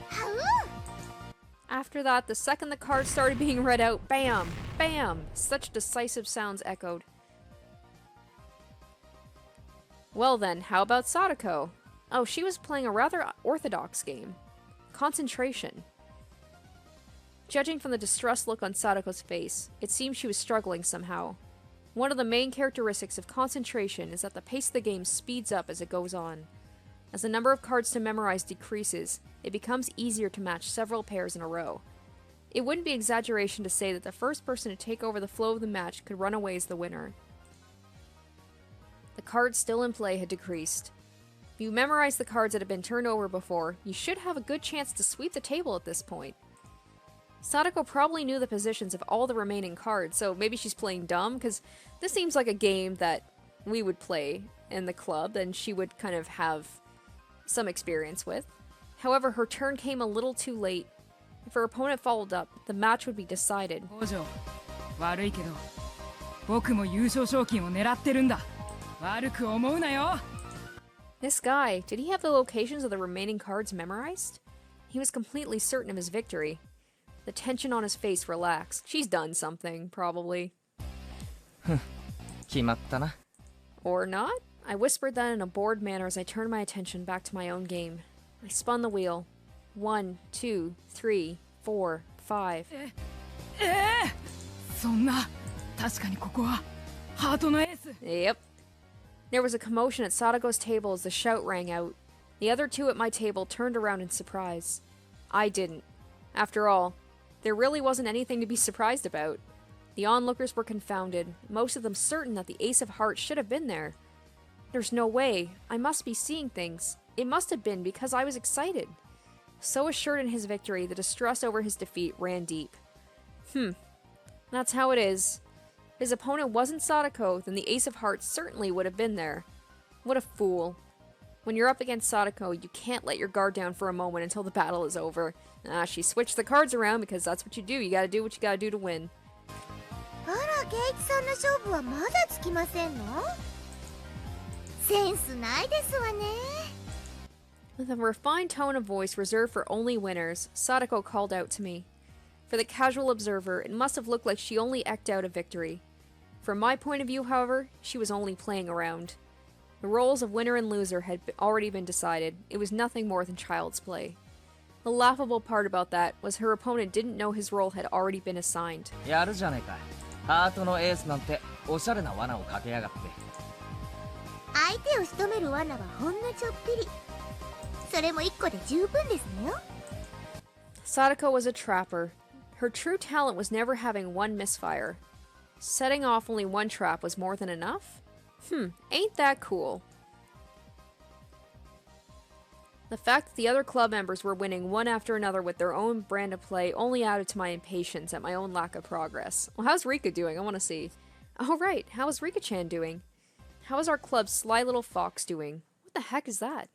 はう。 After that, the second the cards started being read out, bam! Bam! Such decisive sounds echoed. Well then, how about Sadako? Oh, she was playing a rather orthodox game. Concentration. Judging from the distressed look on Sadako's face, it seemed she was struggling somehow. One of the main characteristics of concentration is that the pace of the game speeds up as it goes on. As the number of cards to memorize decreases, it becomes easier to match several pairs in a row. It wouldn't be exaggeration to say that the first person to take over the flow of the match could run away as the winner. The cards still in play had decreased. If you memorize the cards that had been turned over before, you should have a good chance to sweep the table at this point. Sadako probably knew the positions of all the remaining cards, so maybe she's playing dumb, because this seems like a game that we would play in the club, and she would kind of have some experience with. However, her turn came a little too late. If her opponent followed up, the match would be decided. 王女悪いけど僕も優勝賞金を狙ってるんだ悪く思うなよ This guy, did he have the locations of the remaining cards memorized? He was completely certain of his victory. The tension on his face relaxed. She's done something, probably. 決まったな Or not? I whispered that in a bored manner as I turned my attention back to my own game. I spun the wheel. 1, 2, 3, 4, 5. そんな確かにここはハートのエース Yep. There was a commotion at Sadako's table as the shout rang out. The other two at my table turned around in surprise. I didn't. After all, there really wasn't anything to be surprised about. The onlookers were confounded, most of them certain that the Ace of Hearts should have been there. There's no way. I must be seeing things. It must have been because I was excited. So assured in his victory, the distress over his defeat ran deep. That's how it is. If his opponent wasn't Sadako, then the Ace of Hearts certainly would have been there. What a fool. When you're up against Sadako, you can't let your guard down for a moment until the battle is over. She switched the cards around because that's what you do. You gotta do what you gotta do to win. あらケイチさんの勝負はまだつきませんの？センスないですわね。 With a refined tone of voice reserved for only winners, Sadako called out to me. For the casual observer, it must have looked like she only eked out a victory. From my point of view, however, she was only playing around. The roles of winner and loser had already been decided. It was nothing more than child's play. The laughable part about that was her opponent didn't know his role had already been assigned. やるじゃねえかハートのエースなんておしゃれな罠をかけやがって相手を仕留める罠はほんのちょっぴり。それも一個で十分ですのよ。 Sadako was a trapper. Her true talent was never having one misfire. Setting off only one trap was more than enough? Ain't that cool? The fact that the other club members were winning one after another with their own brand of play only added to my impatience at my own lack of progress. Well, how's Rika doing? I want to see. Oh, right. How is Rika-chan doing? How is our club's sly little fox doing? What the heck is that?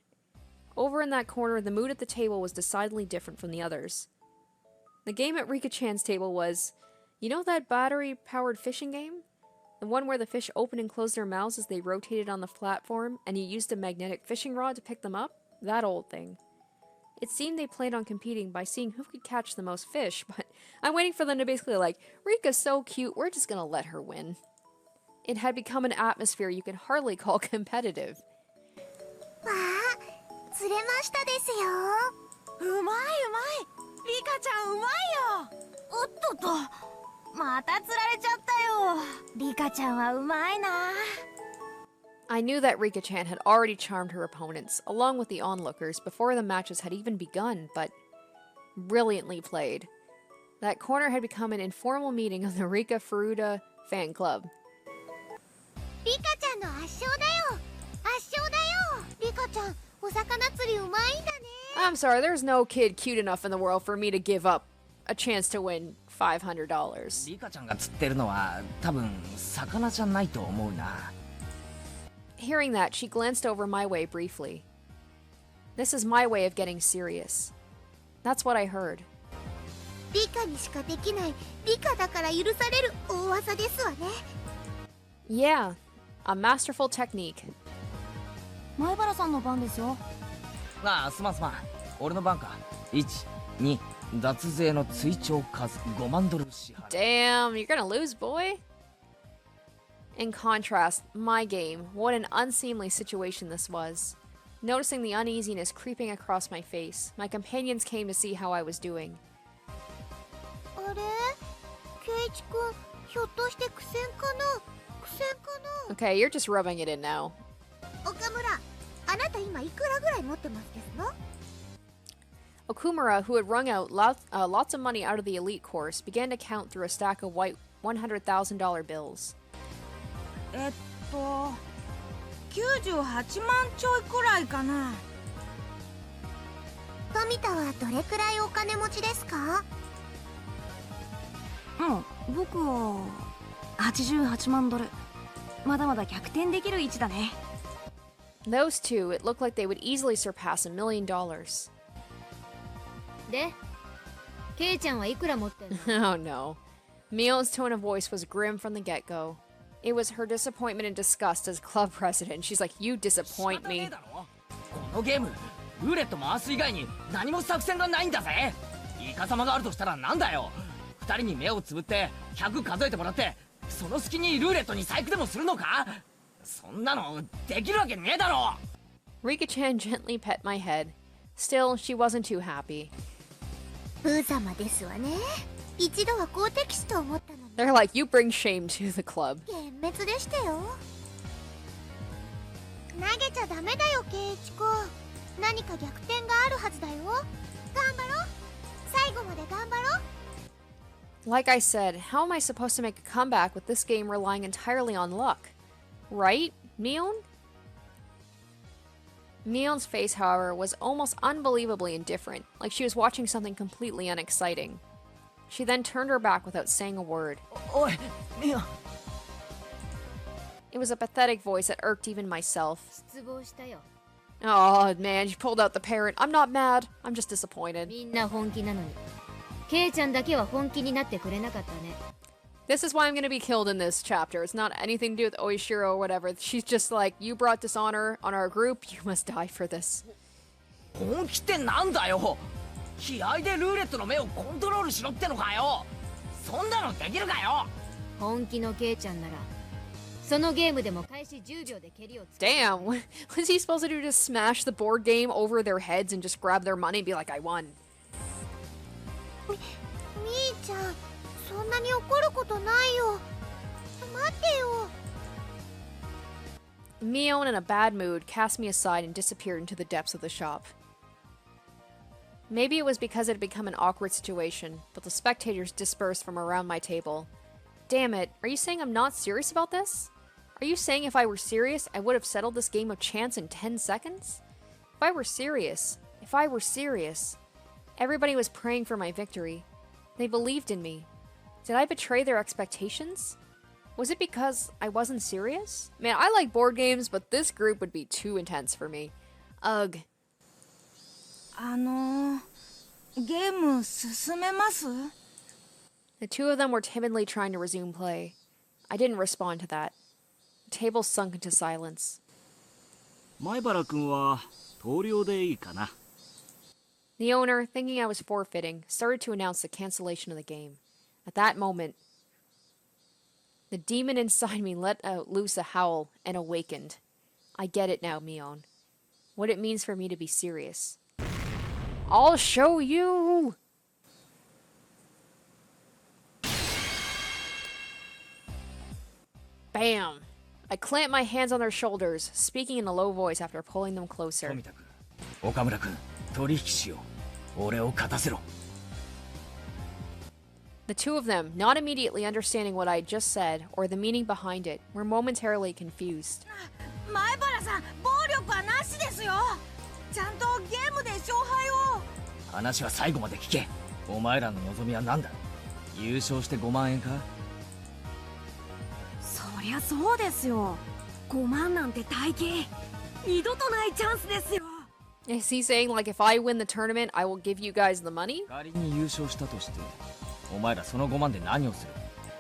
Over in that corner, the mood at the table was decidedly different from the others. The game at Rika-chan's table was, you know that battery-powered fishing game? The one where the fish open and close their mouths as they rotated on the platform, and you used a magnetic fishing rod to pick them up? That old thing. It seemed they planned on competing by seeing who could catch the most fish, but I'm waiting for them to basically like, Rika's so cute, we're just gonna let her win. It had become an atmosphere you could hardly call competitive. わあ、釣れましたですよ。うまいうまいリカちゃんうまいよおっとっとまた釣られちゃったよリカちゃんはうまいな I knew that Rika-chan had already charmed her opponents, along with the onlookers, before the matches had even begun, but brilliantly played. That corner had become an informal meeting of the Rika Furuta fan club. リカちゃんの圧勝だよ圧勝だよリカちゃんお魚釣りうまいんだね I'm sorry, there's no kid cute enough in the world for me to give up a chance to win $500. リカちゃんが釣ってるのは多分魚じゃないと思うな Hearing that, she glanced over my way briefly. This is my way of getting serious. That's what I heard. リカにしかできないリカだから許される大技ですわね Yeah, a masterful technique. 前原さんの番ですよああすまん俺の番か1、2脱税の追徴数5万ドル支払い Damn, you're gonna lose, boy. In contrast, my game, what an unseemly situation this was. Noticing the uneasiness creeping across my face, my companions came to see how I was doing. あれケイチ君ひょっとして苦戦かな苦戦かな Okay, you're just rubbing it in now. 岡村あなた今いくらぐらい持ってますですの Okumura, who had wrung out lots of money out of the elite course, began to count through a stack of white $100,000 bills. 98万ちょいくらいかな富田はどれくらいお金持ちですか僕は88万ドルまだまだ逆転できる位置だね Those two, it looked like they would easily surpass $1 million. でケイちゃんはいくら持ってんの？ Oh no. Mio's tone of voice was grim from the get-go. It was her disappointment and disgust as club president. She's like, you disappoint me. このゲームルーレット回す以外に何も作戦がないんだぜ。イカサマがあるとしたらなんだよ。二人に目をつぶって100数えてもらってその隙にルーレットに細工でもするのか。そんなのできるわけねえだろ。 Rika-chan gently pet my head. Still, she wasn't too happy. 無様ですわね。一度は好敵手と思ったのに They're like, you bring shame to the club. 幻滅でしたよ。投げちゃダメだよケイチ君。何か逆転があるはずだよ。頑張ろう。最後まで頑張ろう。 Like I said, how am I supposed to make a comeback with this game relying entirely on luck? Right, Mion? Mion's face, however, was almost unbelievably indifferent, like she was watching something completely unexciting. She then turned her back without saying a word. おいミオ。 It was a pathetic voice that irked even myself. 失望したよ。 Oh man, she pulled out the parrot. I'm not mad, I'm just disappointed. みんな本気なのに。ケイちゃんだけは本気になってくれなかったね。This is why I'm gonna be killed in this chapter. It's not anything to do with Oishiro or whatever. She's just like, you brought dishonor on our group, you must die for this. 本気ってなんだよ。気合でルーレットの目をコントロールしろってのかよ。そんなのできるかよ。本気のケイちゃんなら、そのゲームでも開始10秒で蹴りをつけ。 Damn, what was he supposed to do? Just smash the board game over their heads and just grab their money and be like, I won? みーちゃん、そんなに怒ることないよ。待ってよ。 Mion, in a bad mood, cast me aside and disappeared into the depths of the shop. Maybe it was because it had become an awkward situation, but the spectators dispersed from around my table. Damn it, are you saying I'm not serious about this? Are you saying if I were serious, I would have settled this game of chance in 10 seconds? If I were serious, everybody was praying for my victory. They believed in me. Did I betray their expectations? Was it because I wasn't serious? Man, I like board games, but this group would be too intense for me. Ugh. ゲーム進めます？ The two of them were timidly trying to resume play. I didn't respond to that. The table sunk into silence. 前原君は投了でいいかな。 The owner, thinking I was forfeiting, started to announce the cancellation of the game. At that moment, the demon inside me let out loose a howl and awakened. I get it now, Mion. What it means for me to be serious. I'll show you! Bam! I clamped my hands on their shoulders, speaking in a low voice after pulling them closer. 富田君、岡村君、取引しよう。俺を勝たせろ。 The two of them, not immediately understanding what I had just said or the meaning behind it, were momentarily confused. 前原さん、暴力はなしですよ。ちゃんとゲームで勝敗を。話は最後まで聞け。お前らの望みは何だ。優勝して5万円か。そりゃそうですよ。5万なんて大金。二度とないチャンスですよ。 Is he saying, like, if I win the tournament, I will give you guys the money? 仮に優勝したとして、お前らその5万で何をする？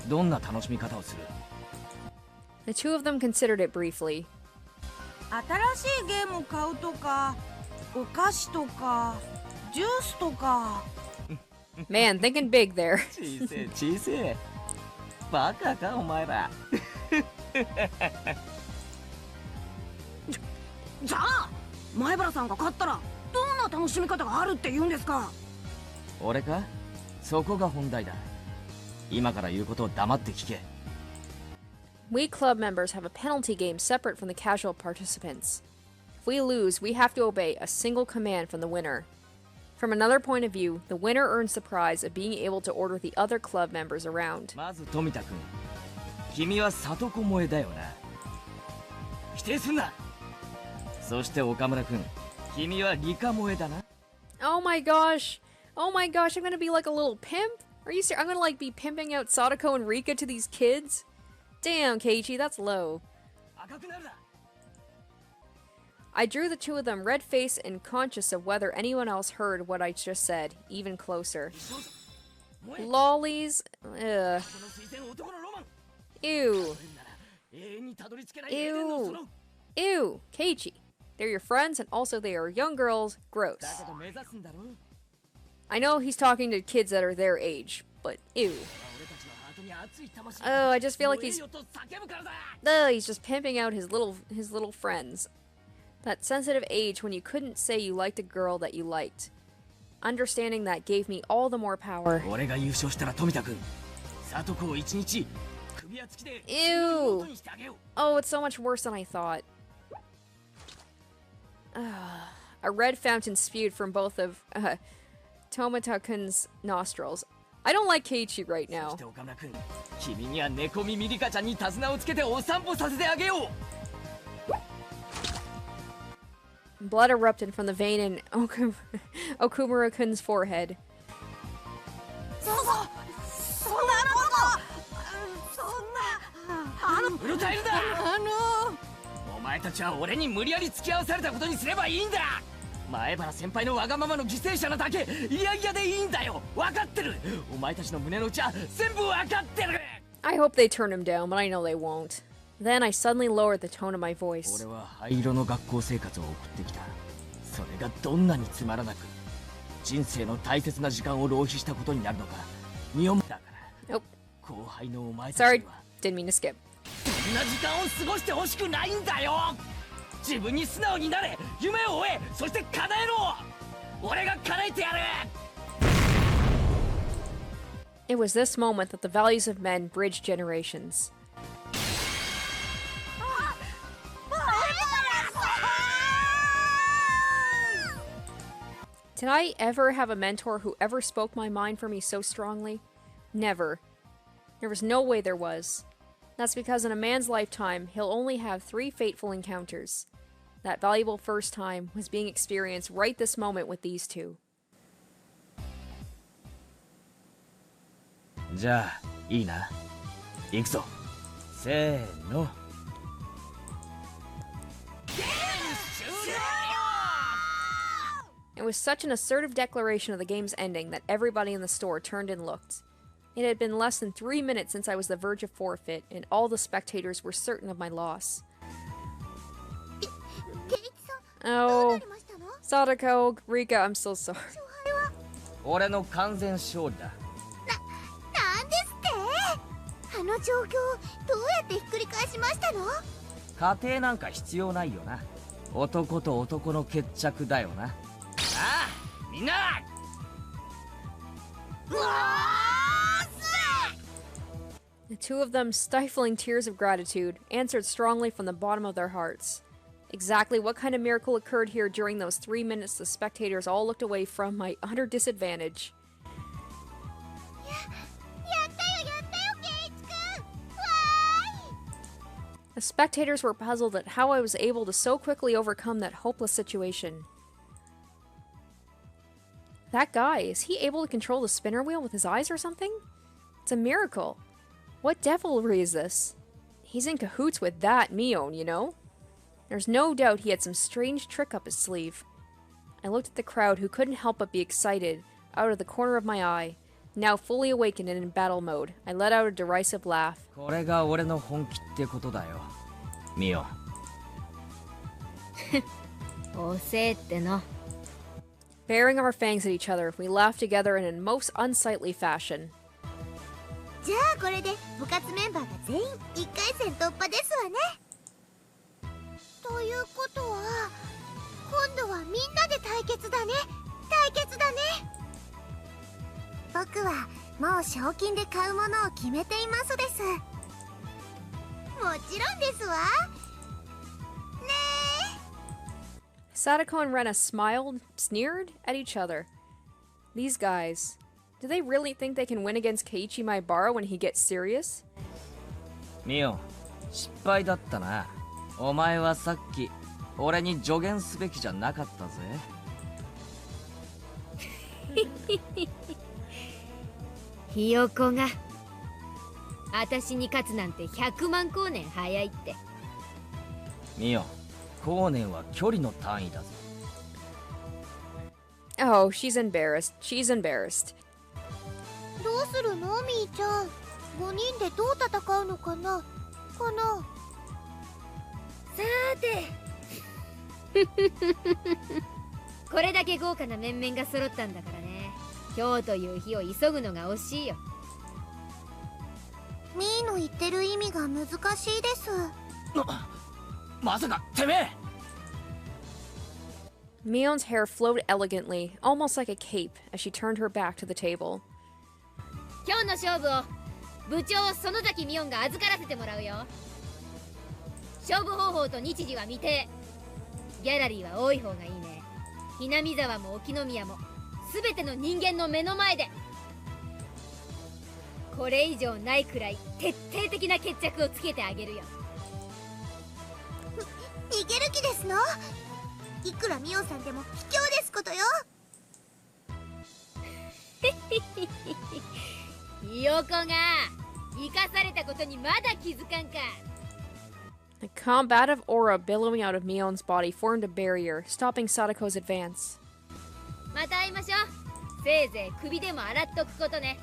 どんな楽しみ方をする？ The two of them considered it briefly. 新しいゲーム買うとか、お菓子とか、ジュースとか。 Man, thinking big there. 小せえ。バカかお前ら。じゃあ前原さんが勝ったらどんな楽しみ方があるって言うんですか？俺か？そこが本題だ。今から言うことを黙って聞け。 We club members have a penalty game separate from the casual participants. If we lose, we have to obey a single command from the winner. From another point of view, the winner earns the prize of being able to order the other club members around. まず富田君、君は里子萌えだよな。否定すんな。そして岡村君、君は理科萌えだな。 Oh my gosh! Oh my gosh, I'm gonna be like a little pimp? Are you serious? I'm gonna like be pimping out Sadako and Rika to these kids? Damn, Keiichi, that's low. 赤くなるな。 I drew the two of them red-faced and conscious of whether anyone else heard what I just said, even closer. Lollies. Ugh. Ew. Ew. Ew. Keiichi. They're your friends and also they are young girls. Gross. I know he's talking to kids that are their age, but ew. Oh, I just feel like he's just pimping out his little friends. That sensitive age when you couldn't say you liked a girl that you liked. Understanding that gave me all the more power. Ew. Oh, it's so much worse than I thought. A red fountain spewed from both of Tomita-kun's nostrils. I don't like Keiichi right now. Blood erupted from the vein in Okumura-kun's forehead. お前たちは俺に無理やり付き合わされたことにすればいいんだ。前原先輩のわがままの犠牲者なだけいやいやでいいんだよ。分かってる。お前たちの胸の内は全部分かってる。 I hope they turn him down, but I know they won't. Then I suddenly lowered the tone of my voice. 俺は灰色の学校生活を送ってきた。それがどんなにつまらなく人生の大切な時間を浪費したことになるのか身をもだから。 Nope. 後輩のお前たち Sorry, には didn't mean to skip. そんな時間を過ごしてほしくないんだよ。自分に素直になれ、夢を追え、そして叶えろ。俺が叶えてやる。 It was this moment that the values of men bridged generations. Did I ever have a mentor who ever spoke my mind for me so strongly? Never. There was no way there was. That's because in a man's lifetime, he'll only have 3 fateful encounters. That valuable first time was being experienced right this moment with these two. じゃあいいな。行くぞ。せーの。 It was such an assertive declaration of the game's ending that everybody in the store turned and looked. It had been less than 3 minutes since I was the verge of forfeit, and all the spectators were certain of my loss. Oh, Sadako, Rika, I'm so sorry. 俺の完全勝利だ。なんですって？あの状況どうやってひっくり返しましたの？家庭なんか必要ないよな。男と男の決着だよな。ああ、みんな。うわー！ The two of them, stifling tears of gratitude, answered strongly from the bottom of their hearts. Exactly what kind of miracle occurred here during those 3 minutes the spectators all looked away from my utter disadvantage. The spectators were puzzled at how I was able to so quickly overcome that hopeless situation. That guy, is he able to control the spinner wheel with his eyes or something? It's a miracle. What devilry is this? He's in cahoots with that Mion, you know? There's no doubt he had some strange trick up his sleeve. I looked at the crowd who couldn't help but be excited, out of the corner of my eye. Now fully awakened and in battle mode, I let out a derisive laugh. これが俺の本気ってことだよ。ミオ。遅えっての。 Baring our fangs at each other, we laughed together in a most unsightly fashion. じゃあこれで部活メンバーが全員1回戦突破ですわね。ということは今度はみんなで対決だね。対決だね。僕はもう賞金で買うものを決めていますです。もちろんですわ。ねえ。 Sadako and Rena smiled, sneered at each other. These guys, do they really think they can win against Keiichi Maibara when he gets serious? ミオ、失敗だったな。お前はさっき俺に助言すべきじゃなかったぜ。ひよこが私に勝つなんて100万光年早いって。ミオ、光年は距離の単位だぞ。Oh, she's embarrassed. She's embarrassed. やどうするのみーちゃん。5人でどう戦うのかなさーてこれだけ豪華な面々が揃ったんだからね。今日という日を急ぐのが惜しいよ。みーの言ってる意味が難しいです。まさかてめえ。 Mion's hair flowed elegantly, almost like a cape, as she turned her back to the table. 今日の勝負を部長園崎美音が預からせてもらうよ。勝負方法と日時は未定。ギャラリーは多い方がいいね。ひなみ沢も沖宮も全ての人間の目の前で。これ以上ないくらい徹底的な決着をつけてあげるよ。逃げる気ですの？いくらみおさんでも卑怯ですことよ。ひよこが生かされたことにまだ気づかんか。 A combative aura billowing out of Mion's body formed a barrier, stopping Sadako's advance. また会いましょう。せいぜい首でも洗っとくことね。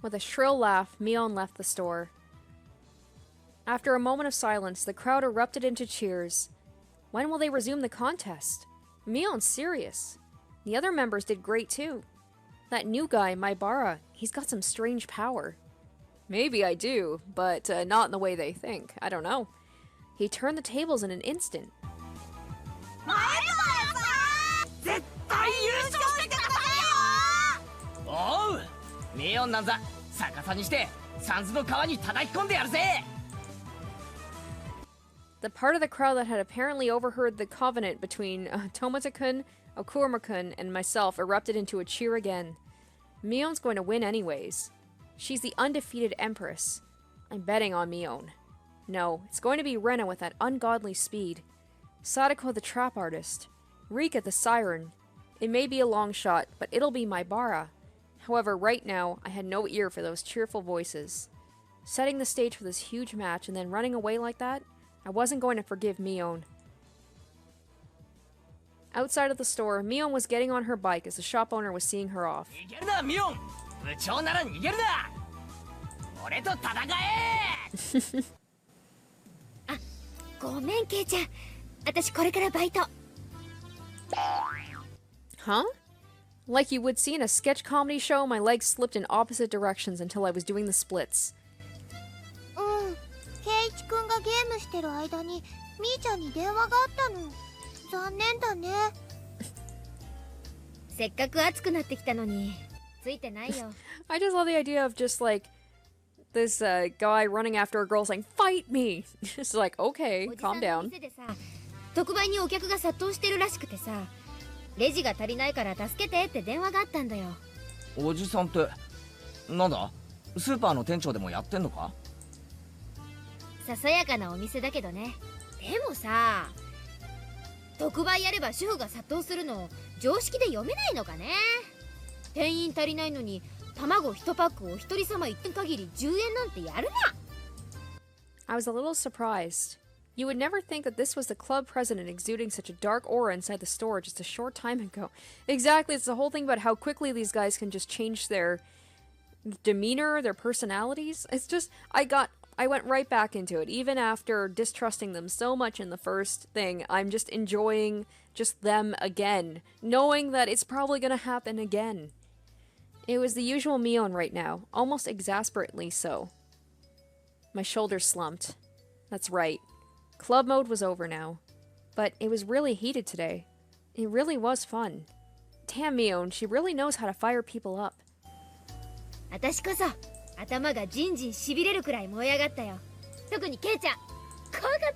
With a shrill laugh, Mion left the store. After a moment of silence, the crowd erupted into cheers. When will they resume the contest? Mion's serious. The other members did great too. That new guy, Maibara, he's got some strange power. Maybe I do, but not in the way they think. I don't know. He turned the tables in an instant. 絶対優勝してくださいよ。おう、ミオンなんざ逆さにしてサンズの川に叩き込んでやるぜ。 The part of the crowd that had apparently overheard the covenant between Tomata-kun, Okurama-kun, and myself erupted into a cheer again. Mion's going to win anyways. She's the undefeated empress. I'm betting on Mion. No, it's going to be Rena with that ungodly speed. Sadako the trap artist. Rika the siren. It may be a long shot, but it'll be Maibara. However, right now, I had no ear for those cheerful voices. Setting the stage for this huge match and then running away like that? I wasn't going to forgive Mion. Outside of the store, Mion was getting on her bike as the shop owner was seeing her off. 逃げるなミオン。部長なら逃げるな。俺と戦え。ごめんケイちゃん。私これからバイト。 Huh? Like you would see in a sketch comedy show, my legs slipped in opposite directions until I was doing the splits. ケイチくんがゲームしてる間にみーちゃんに電話があったの。残念だね。せっかく暑くなってきたのについてないよ。 I just love the idea of just like this guy running after a girl saying, "Fight me!" Just like, okay, おじさ calm んの down. 店でさ、特売にお客が殺到してるらしくてさ、レジが足りないから助けてって電話があったんだよ。おじさんってなんだ？スーパーの店長でもやってんのか？ささやかなお店だけどね。でもさ、特売やれば主婦が殺到するの常識で読めないのかね。店員足りないのに卵1パックを一人様1点限り10円なんてやるな。 I was a little surprised. You would never think that this was the club president exuding such a dark aura inside the store just a short time ago. Exactly, it's the whole thing about how quickly these guys can just change their demeanor, their personalities. It's just, I went right back into it. Even after distrusting them so much in the first thing, I'm just enjoying just them again, knowing that it's probably gonna happen again. It was the usual Mion right now, almost exasperately so. My shoulders slumped. That's right. Club mode was over now. But it was really heated today. It really was fun. Damn Mion, she really knows how to fire people up. 私こそ頭がジンジンしびれるくらい燃え上がったよ。特にケイちゃん、怖かっ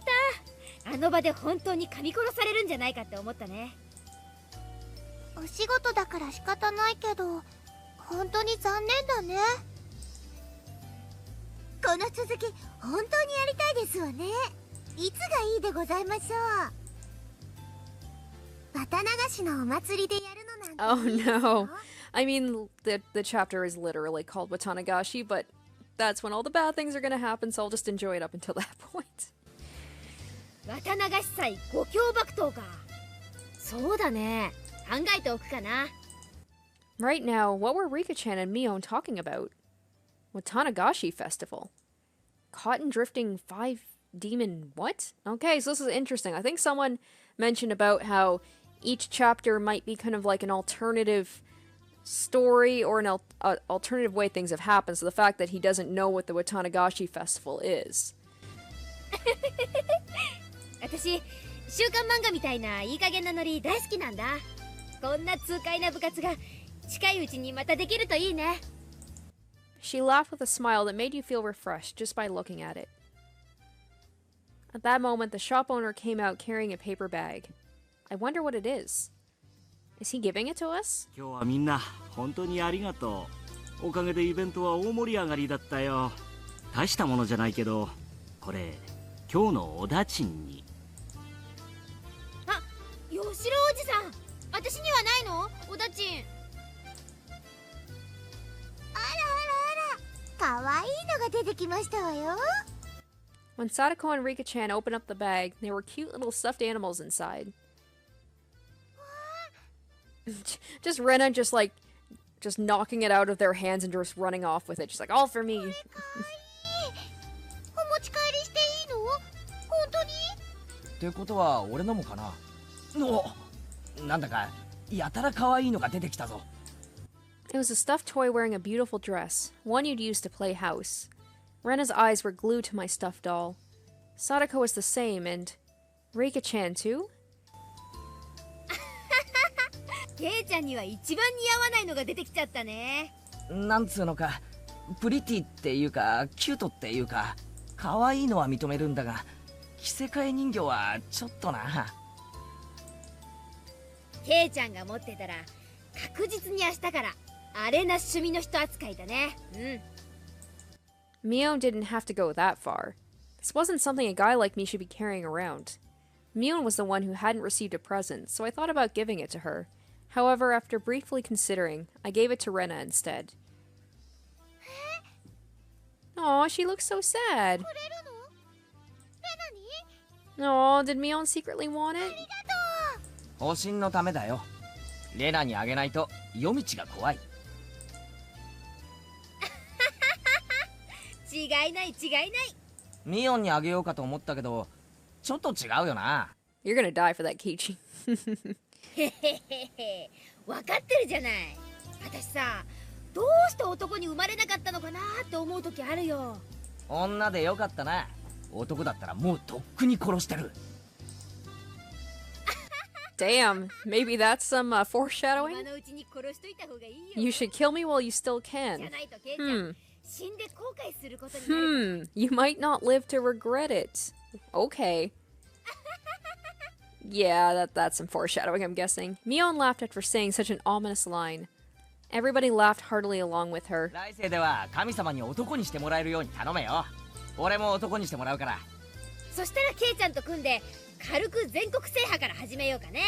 た。あの場で本当に噛み殺されるんじゃないかって思ったね。お仕事だから仕方ないけど、本当に残念だね。この続き本当にやりたいですわね。いつがいいでございましょう。綿流しのお祭りでやるのなんていいですよ。 Oh no. I mean, the chapter is literally called Watanagashi, but that's when all the bad things are gonna happen, so I'll just enjoy it up until that point. 綿流し祭五強爆闘か。そうだね。考えておくかな。Right now, what were Rika-chan and Mion talking about? Watanagashi Festival. Cotton drifting 5 demon what? Okay, so this is interesting. I think someone mentioned about how each chapter might be kind of like an alternative story or an alternative way things have happened. So the fact that he doesn't know what the Watanagashi Festival is. 私週刊漫画みたいないい加減なノリ大好きなんだ。こんな痛快な部活が近いうちにまたできるといいね。She laughed with a smile that made you feel refreshed just by looking at it. At that moment, the shop owner came out carrying a paper bag. I wonder what it is. Is he giving it to us? 今日はみんな本当にありがとう。おかげでイベントは大盛り上がりだったよ。大したものじゃないけど、これ今日のおだちんに。あ、吉郎おじさん、私にはないの？おだちん。かわいいのが出てきましたわよ。 When Sadako and Rika-chan opened up the bag, there were cute little stuffed animals inside. Just Rena just knocking it out of their hands and just running off with it. She's like, all for me. お持ち帰りしていいの？本当に？ってことは俺のもかな。なんだかやたら可愛いのが出てきたぞ。It was a stuffed toy wearing a beautiful dress, one you'd use to play house. Rena's eyes were glued to my stuffed doll. Sadako was the same, and Rika-chan too? ケイちゃんには一番似合わないのが出てきちゃったね。なんつうのか、プリティっていうかキュートっていうか可愛いのは認めるんだが、着せ替え人形はちょっとな。ケイちゃんが持ってたら確実に明日からあれな趣味の人扱いだね。Mion didn't have to go that far. This wasn't something a guy like me should be carrying around. Mion was the one who hadn't received a present, so I thought about giving it to her. However, after briefly considering, I gave it to Rena instead. Aw, she looks so sad. くれるの？レナに？ Aw, did Mion secretly want it? ありがとう。保身のためだよ。レナにあげないと夜道が怖い。違いない違いない。ミオンにあげようかと思ったけど、ちょっと違うよな。You're gonna die for that keychain. へへへへ、分かってるじゃない。私さ、どうして男に生まれなかったのかなって思う時あるよ。女でよかったな。男だったらもうとっくに殺してる。Damn, maybe that's some 今 foreshadowing? のうちに殺しといた方がいいよ。 You should kill me while you still じゃ can. ないとケイちゃん、 Hmm. 死んで後悔することになる。You might not live to regret it. Okay. Yeah, that's some foreshadowing, I'm guessing. Mion laughed after saying such an ominous line. Everybody laughed heartily along with her. 来世では神様に男にしてもらえるように頼めよ。俺も男にしてもらうから。そしたらケイちゃんと組んで軽く全国制覇から始めようかね。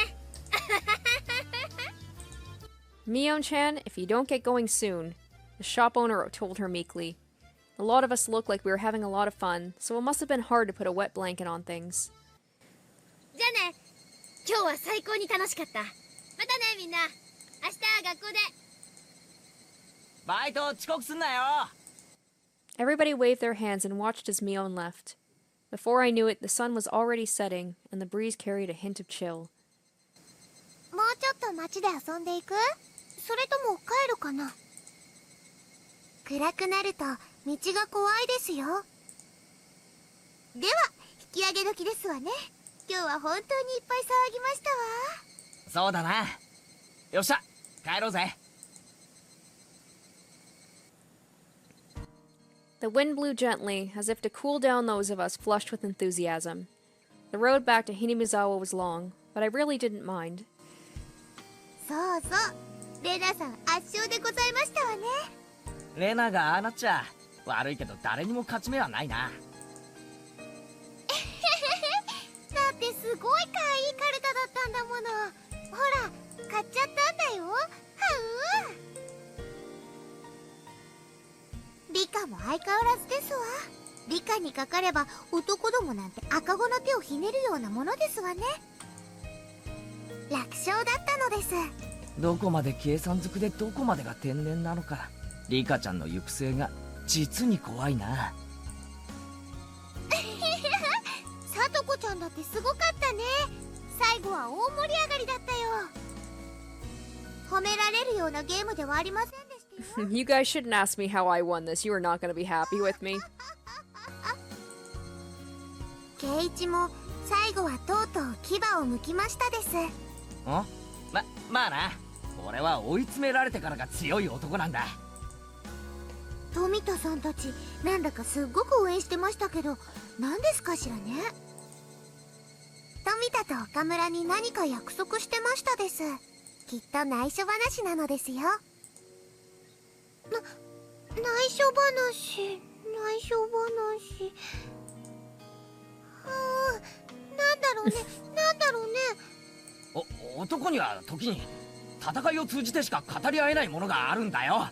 Mion-chan, if you don't get going soon, the shop owner told her meekly. A lot of us looked like we were having a lot of fun, so it must have been hard to put a wet blanket on things. じゃあね、今日は最高に楽しかった。またねみんな、明日学校で。バイト遅刻すんなよ。 Everybody waved their hands and watched as Mion left. Before I knew it, the sun was already setting, and the breeze carried a hint of chill. もうちょっと街で遊んでいく？それとも帰るかな？暗くなると道が怖いですよ。では引き上げ時ですわね。今日は本当にいっぱい騒ぎましたわ。そうだな。よっしゃ、帰ろうぜ。The wind blew gently, as if to cool down those of us flushed with enthusiasm. The road back to Hinamizawa was long, but I really didn't mind. そうそう、レナさん圧勝でございましたわね。レナがああなっちゃ悪いけど誰にも勝ち目はないな。だってすごい可愛いカルタだったんだもの。ほら買っちゃったんだよ。はう。リカも相変わらずですわ。リカにかかれば男どもなんて赤子の手をひねるようなものですわね。楽勝だったのです。どこまで計算づくでどこまでが天然なのか、リカちゃんの行く末が実に怖いな。さとこちゃんだってすごかったね。最後は大盛り上がりだったよ。褒められるようなゲームではありませんでしたよ。You guys shouldn't ask me how I won this. You are not going to be happy with me. 圭一も最後はとうとう牙を剥きましたです。まあな、俺は追い詰められてからが強い男なんだ。富田さんたちなんだかすっごく応援してましたけど、何ですかしらね。富田と岡村に何か約束してましたです。きっと内緒話なのですよ。内緒話。なんだろうね。男には時に戦いを通じてしか語り合えないものがあるんだよ。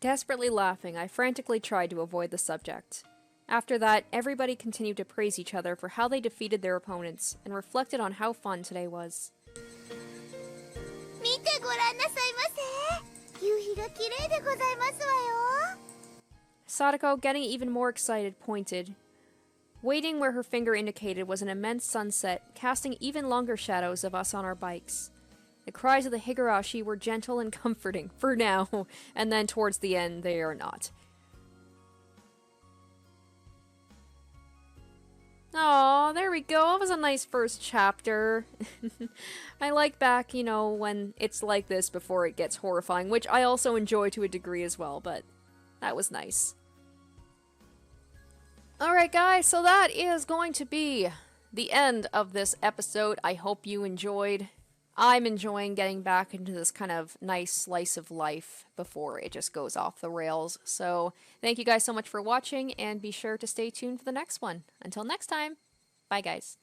Desperately laughing, I frantically tried to avoid the subject. After that, everybody continued to praise each other for how they defeated their opponents, and reflected on how fun today was. 見てごらんなさいませ。夕日が綺麗でございますわよ。Sadako, getting even more excited, pointed. Waiting where her finger indicated was an immense sunset, casting even longer shadows of us on our bikes. The cries of the Higurashi were gentle and comforting, for now, and then towards the end they are not. Aw, there we go. That was a nice first chapter. I like back, you know, when it's like this before it gets horrifying, which I also enjoy to a degree as well, but that was nice. Alright guys, so that is going to be the end of this episode. I hope you enjoyed. I'm enjoying getting back into this kind of nice slice of life before it just goes off the rails. So thank you guys so much for watching, and be sure to stay tuned for the next one. Until next time, bye guys.